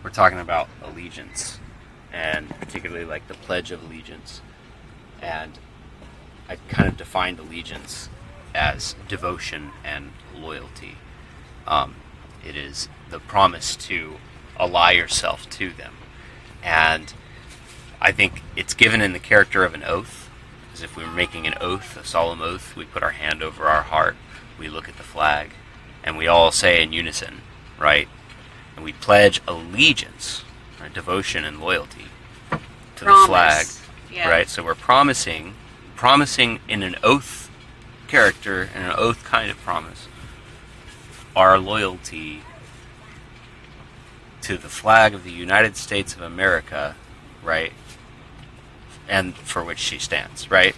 we're talking about allegiance, and particularly like the Pledge of Allegiance. And I kind of defined allegiance as devotion and loyalty. It is the promise to ally yourself to them. And I think it's given in the character of an oath, because if we were making an oath, a solemn oath, we put our hand over our heart, we look at the flag, and we all say in unison, right? And we pledge allegiance, right? Devotion and loyalty to the flag, right? So we're promising in an oath character, in an oath kind of promise, our loyalty to the flag of the United States of America, right? And for which she stands, right?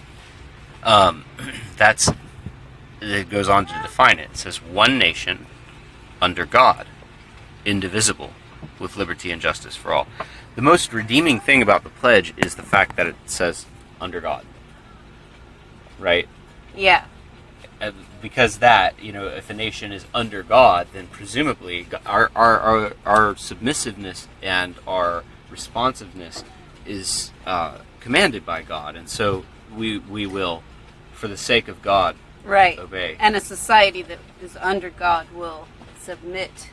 It goes on to define it. It says, one nation under God, indivisible, with liberty and justice for all. The most redeeming thing about the pledge is the fact that it says under God, right? Yeah. Because that, if a nation is under God, then presumably our submissiveness and our responsiveness is commanded by God, and so we will, for the sake of God, obey. And a society that is under God will submit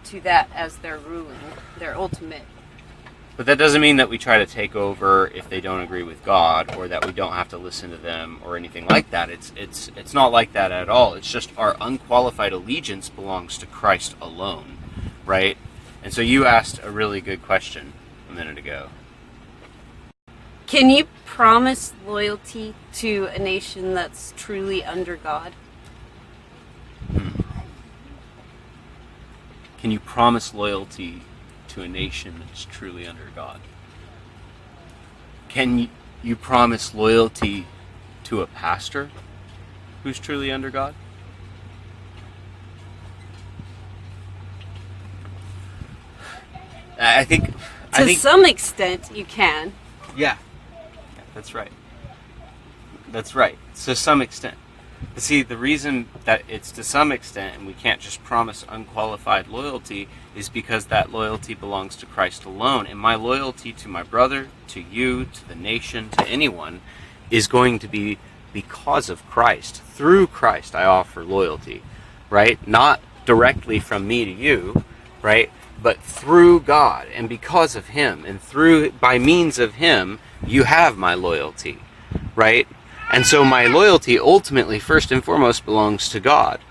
to that as their ruling, their ultimate. But that doesn't mean that we try to take over if they don't agree with God, or that we don't have to listen to them, or anything like that. It's not like that at all. It's just our unqualified allegiance belongs to Christ alone, right? And so you asked a really good question a minute ago. Can you promise loyalty to a nation that's truly under God? Can you promise loyalty to a nation that's truly under God? Can you promise loyalty to a pastor who's truly under God? I think to some extent you can. Yeah, that's right. That's right. To some extent. But see, the reason that it's to some extent and we can't just promise unqualified loyalty is because that loyalty belongs to Christ alone. And my loyalty to my brother, to you, to the nation, to anyone is going to be because of Christ. Through Christ I offer loyalty, right? Not directly from me to you, right? But through God and because of Him and by means of Him, you have my loyalty, right? And so my loyalty ultimately, first and foremost, belongs to God.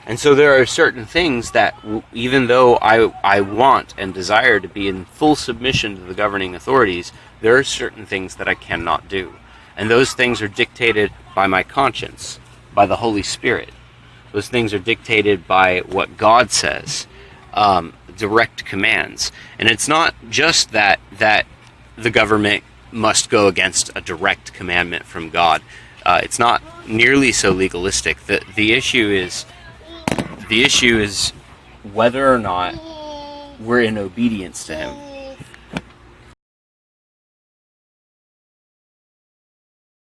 And so there are certain things that, even though I want and desire to be in full submission to the governing authorities, there are certain things that I cannot do. And those things are dictated by my conscience, by the Holy Spirit. Those things are dictated by what God says, direct commands. And it's not just that the government must go against a direct commandment from God. It's not nearly so legalistic. The issue is whether or not we're in obedience to Him.